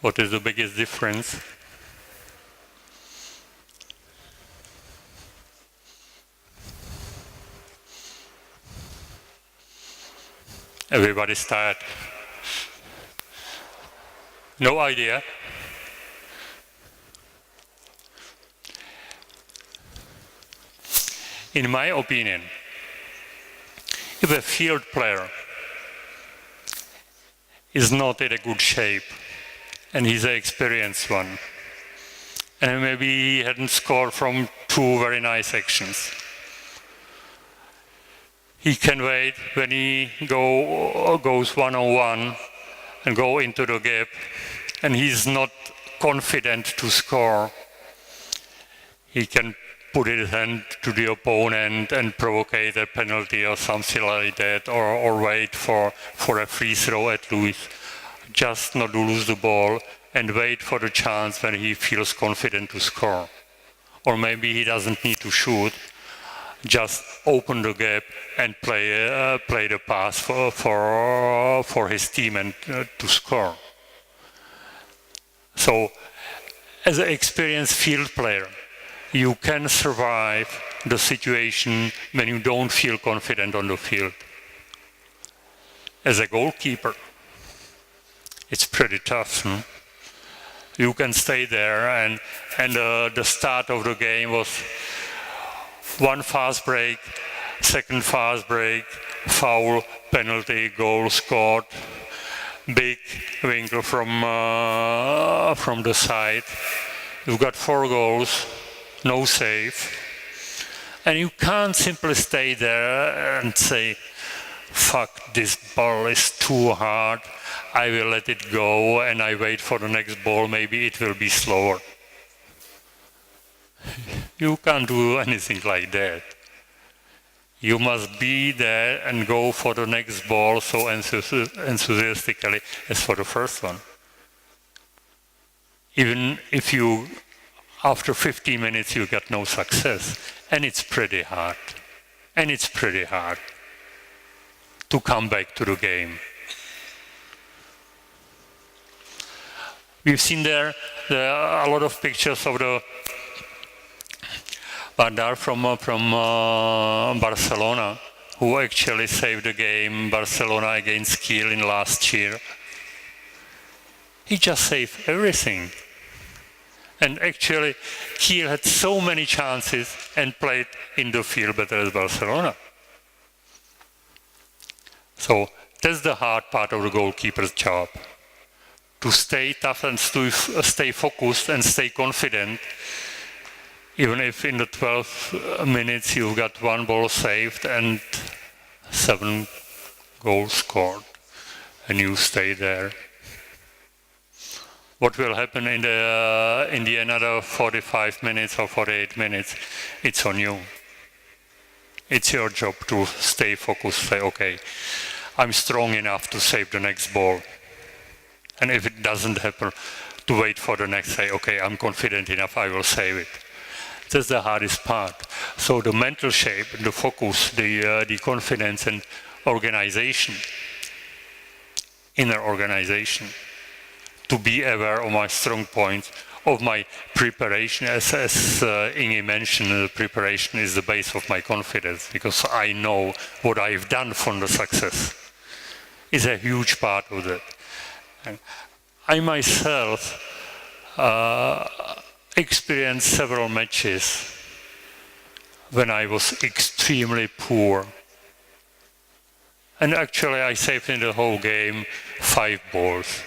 What is the biggest difference? Everybody's tired. No idea? In my opinion, if a field player is not in a good shape, and he's an experienced one, and maybe he hadn't scored from 2 very nice actions, he can wait when he goes one-on-one and go into the gap, and he's not confident to score. He can put his hand to the opponent and provoke a penalty or something like that, or wait for a free throw at least, just not to lose the ball and wait for the chance when he feels confident to score. Or maybe he doesn't need to shoot, just open the gap and play the pass for his team and to score. So, as an experienced field player, you can survive the situation when you don't feel confident on the field. As a goalkeeper, it's pretty tough. You can stay there, and the start of the game was 1 fast break, 2nd fast break, foul, penalty, goal scored, big winkle from the side. You've got 4 goals, no save, and you can't simply stay there and say, fuck, this ball is too hard, I will let it go and I wait for the next ball, maybe it will be slower. You can't do anything like that. You must be there and go for the next ball so enthusiastically as for the first one. Even if you, after 15 minutes, you get no success. And it's pretty hard. And it's pretty hard to come back to the game. We've seen there a lot of pictures of the Barda from Barcelona, who actually saved the game Barcelona against Kiel in last year. He just saved everything. And actually, Kiel had so many chances and played in the field better as Barcelona. So that's the hard part of the goalkeeper's job. To stay tough and to stay focused and stay confident, even if in the 12 minutes you've got 1 ball saved and 7 goals scored, and you stay there. What will happen in the another 45 minutes or 48 minutes, it's on you. It's your job to stay focused, say, okay, I'm strong enough to save the next ball. And if it doesn't happen, to wait for the next, say, okay, I'm confident enough, I will save it. That's the hardest part. So the mental shape, the focus, the confidence and organization, inner organization, to be aware of my strong points, of my preparation. As Inge mentioned, the preparation is the base of my confidence, because I know what I've done for the success. Is a huge part of that. And I myself experienced several matches when I was extremely poor. And actually I saved in the whole game 5 balls.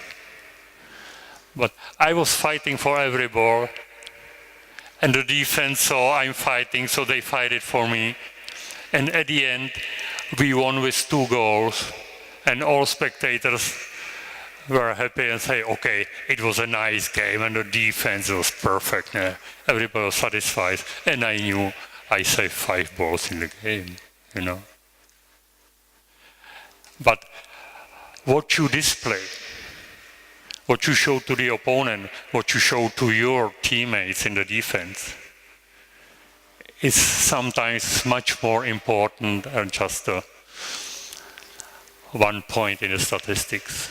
But I was fighting for every ball, and the defense saw I'm fighting, so they fight it for me. And at the end, we won with 2 goals, and all spectators were happy and say, okay, it was a nice game, and the defense was perfect. Everybody was satisfied, and I knew I saved 5 balls in the game, you know. But what you display, what you show to the opponent, what you show to your teammates in the defense, is sometimes much more important than just 1 point in the statistics,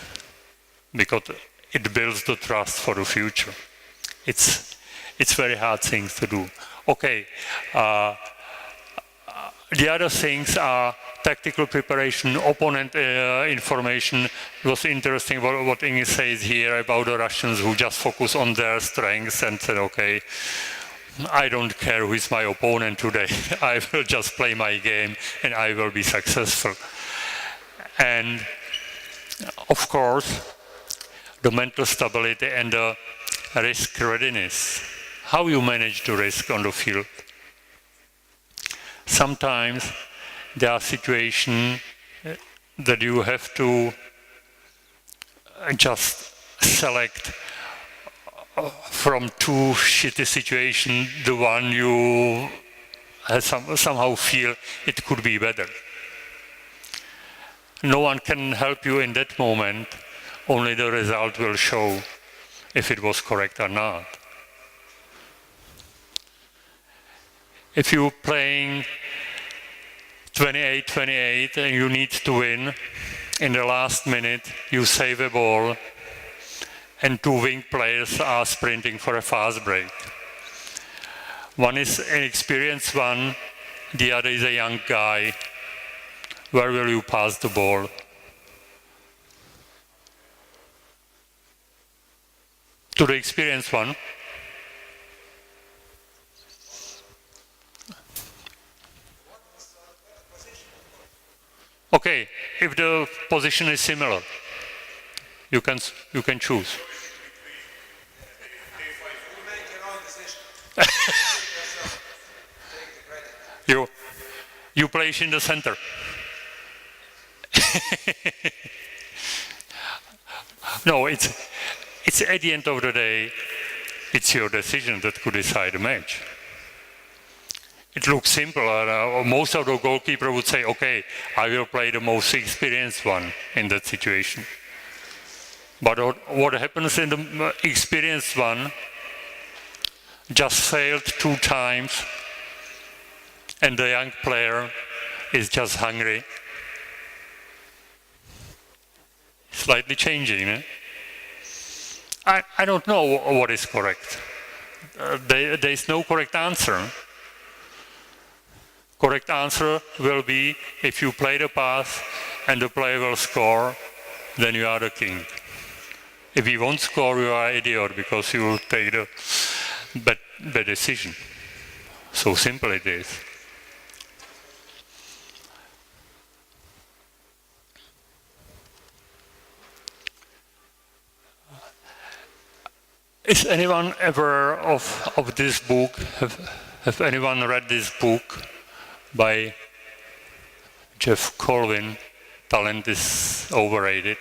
because it builds the trust for the future. It's very hard things to do. Okay, the other things are tactical preparation, opponent information. It was interesting what Inge says here about the Russians who just focus on their strengths and said, okay, I don't care who is my opponent today. I will just play my game and I will be successful. And of course, the mental stability and the risk readiness. How you manage the risk on the field. Sometimes there are situations that you have to just select from 2 shitty situations, the one you somehow feel it could be better. No one can help you in that moment, only the result will show if it was correct or not. If you're playing 28-28 and you need to win, in the last minute you save a ball and 2 wing players are sprinting for a fast break. One is an experienced one, the other is a young guy. Where will you pass the ball? To the experienced one. Okay, if the position is similar, you can choose. You place in the center. No, it's at the end of the day, it's your decision that could decide a match. It looks simple. Most of the goalkeeper would say, okay, I will play the most experienced one in that situation. But what happens in the experienced one just failed 2 times, and the young player is just hungry. Slightly changing, eh? I don't know what is correct. There is no correct answer. Correct answer will be, if you play the pass and the player will score, then you are the king. If he won't score, you are an idiot, because you will take the bad decision. So simple it is. Is anyone ever of this book? Have anyone read this book by Jeff Colvin, Talent is Overrated?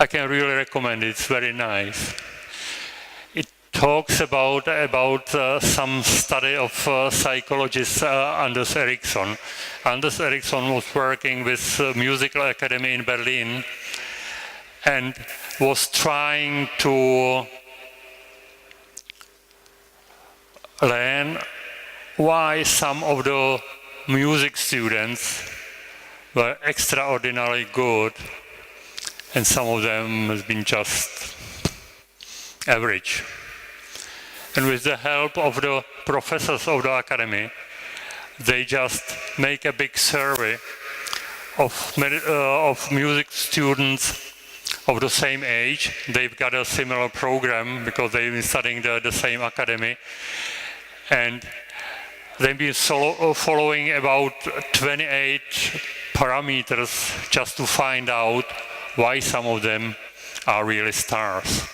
I can really recommend it, it's very nice. It talks about some study of psychologist Anders Ericsson. Anders Ericsson was working with Musical Academy in Berlin and was trying to learn why some of the music students were extraordinarily good and some of them has been just average. And with the help of the professors of the academy, they just make a big survey of music students of the same age. They've got a similar program because they've been studying the same academy. And they've been following about 28 parameters just to find out why some of them are really stars.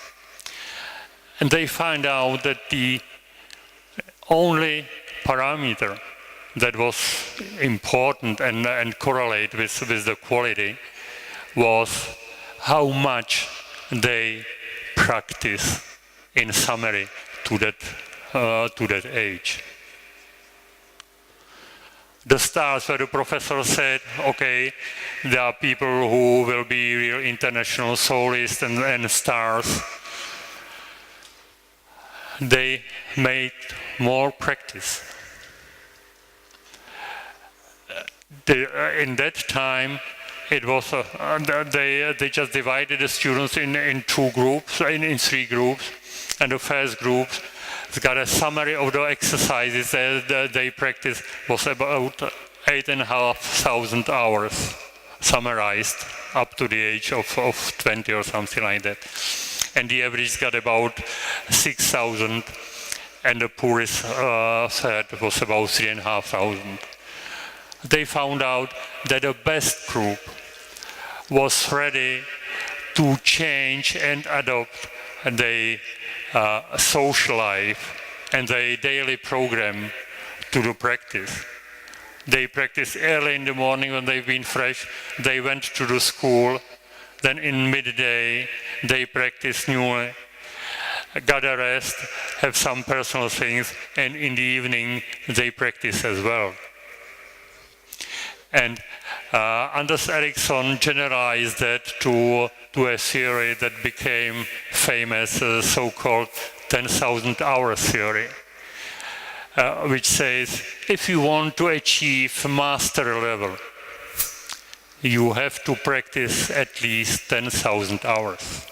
And they find out that the only parameter that was important and correlate with the quality was how much they practice in summary to that age. The stars where the professor said, okay, there are people who will be real international soloists and stars. They made more practice. In that time, it was they just divided the students in two groups, in three groups, and the first group got a summary of the exercises that they practiced was about 8,500 hours summarized up to the age of 20 or something like that. And the average got about 6,000, and the poorest set was about 3,500. They found out that the best group was ready to change and adopt their social life and their daily program to the practice. They practiced early in the morning when they've been fresh. They went to the school. Then in midday, they practiced newly, got a rest, have some personal things, and in the evening, they practice as well. And Anders Ericsson generalized that to a theory that became famous, so-called 10,000 hour theory, which says if you want to achieve master level, you have to practice at least 10,000 hours.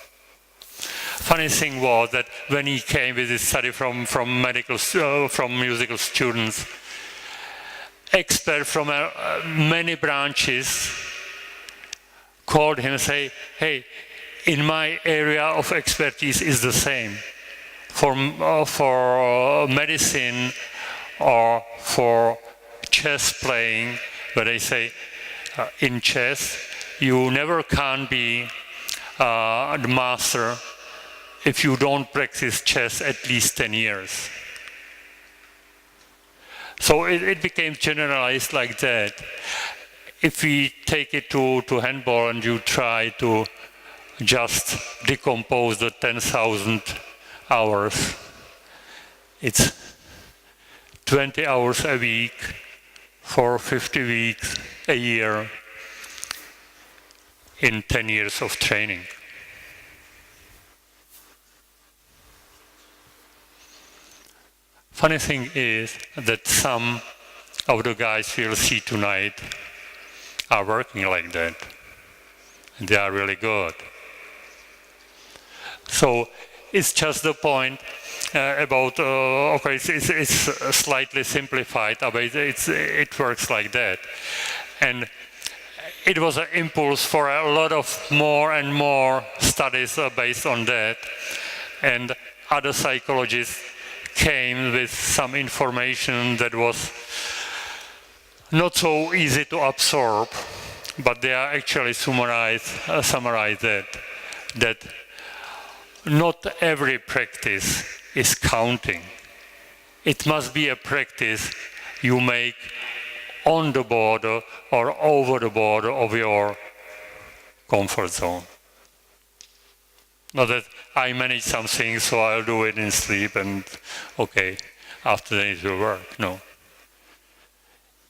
Funny thing was that when he came with his study from musical students, experts from many branches called him and say, hey, in my area of expertise is the same. For medicine or for chess playing, where they say, in chess, you never can be the master if you don't practice chess at least 10 years. So it became generalized like that. If we take it to handball and you try to just decompose the 10,000 hours, it's 20 hours a week for 50 weeks a year in 10 years of training. Funny thing is that some of the guys we'll see tonight are working like that. And they are really good. So it's just the point about, okay, it's slightly simplified, but it works like that. And it was an impulse for a lot of more and more studies based on that. And other psychologists came with some information that was not so easy to absorb, but they are actually summarize that not every practice is counting. It must be a practice you make on the border or over the border of your comfort zone. Not that I manage something, so I'll do it in sleep and okay, after that it will work. No.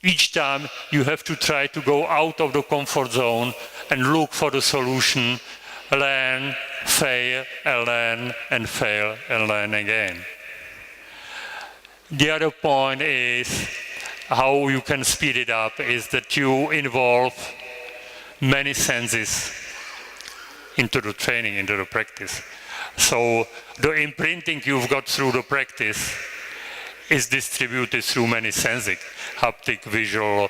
Each time you have to try to go out of the comfort zone and look for the solution, learn, fail, and learn, and fail, and learn again. The other point is how you can speed it up is that you involve many senses into the training, into the practice. So the imprinting you've got through the practice is distributed through many senses, haptic, visual,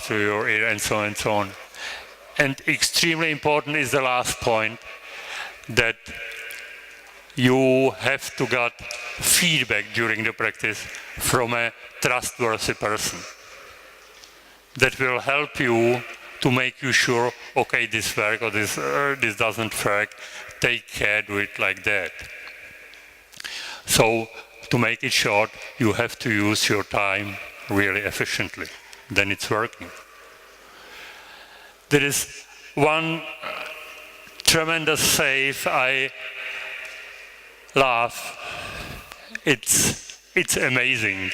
through your ear, and so on and so on. And extremely important is the last point, that you have to get feedback during the practice from a trustworthy person. That will help you to make you sure, okay, this works or this doesn't work, take care, do it like that. So, to make it short, you have to use your time really efficiently. Then it's working. There is one tremendous save I love. It's amazing.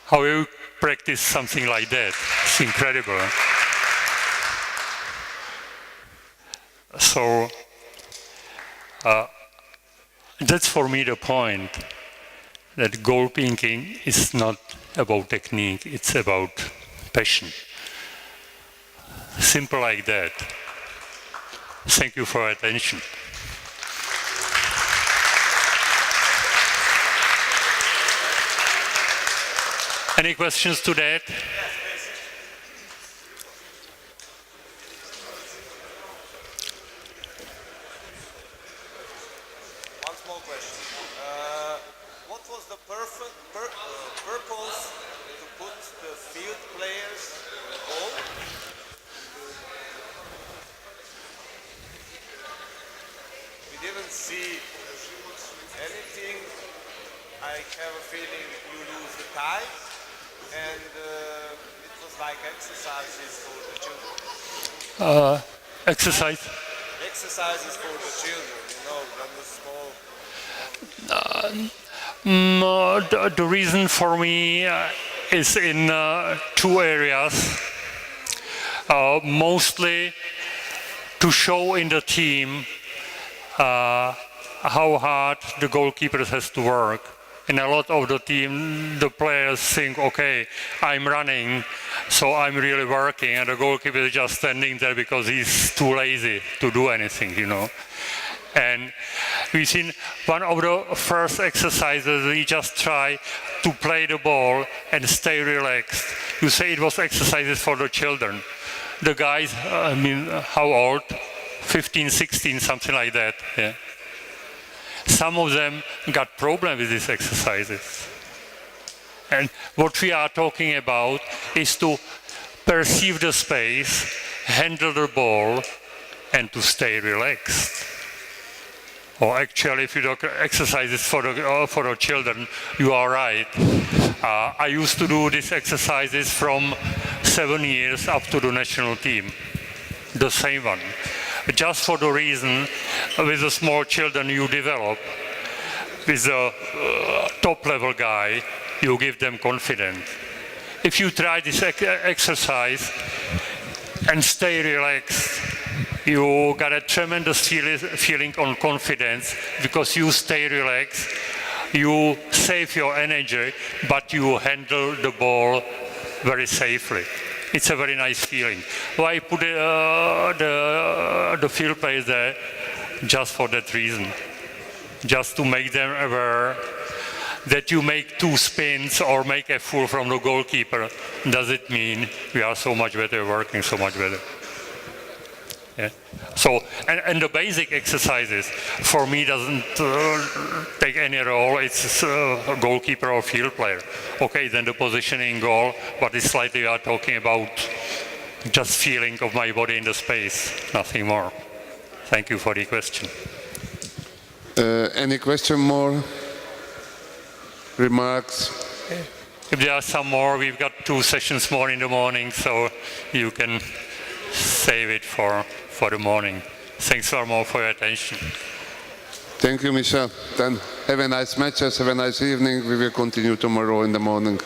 How you practice something like that? It's incredible. So that's for me the point, that goalkeeping is not about technique, it's about passion. Simple like that. Thank you for your attention. Any questions to that? One small question. What was the purpose to put the field players in the goal? We didn't see anything. I have a feeling you lose the tie. And it was like exercises for the children. Exercises for the children, when the small... The reason for me is in two areas. Mostly to show in the team how hard the goalkeeper has to work. And a lot of the team, the players think, okay, I'm running, so I'm really working, and the goalkeeper is just standing there because he's too lazy to do anything, And we've seen one of the first exercises, we just try to play the ball and stay relaxed. You say it was exercises for the children. The guys, how old? 15, 16, something like that. Yeah. Some of them got problems with these exercises. And what we are talking about is to perceive the space, handle the ball, and to stay relaxed. Or actually, if you do exercises for the children, you are right. I used to do these exercises from 7 years up to the national team. the same one. Just for the reason, with the small children you develop, with a top-level guy, you give them confidence. If you try this exercise and stay relaxed, you got a tremendous feeling on confidence because you stay relaxed, you save your energy, but you handle the ball very safely. It's a very nice feeling. Why put the field players there? Just for that reason. Just to make them aware that you make 2 spins or make a full from the goalkeeper. Does it mean we are so much better, working so much better? Yeah. So, and the basic exercises for me doesn't take any role. It's a goalkeeper or field player. Okay, then the positioning goal, but it's slightly we are talking about just feeling of my body in the space, nothing more. Thank you for the question. Any question more? Remarks? If there are some more, we've got 2 sessions more in the morning, so you can save it for the morning. Thanks for your attention. Thank you, Michal. Then have a nice matches, have a nice evening. We will continue tomorrow in the morning.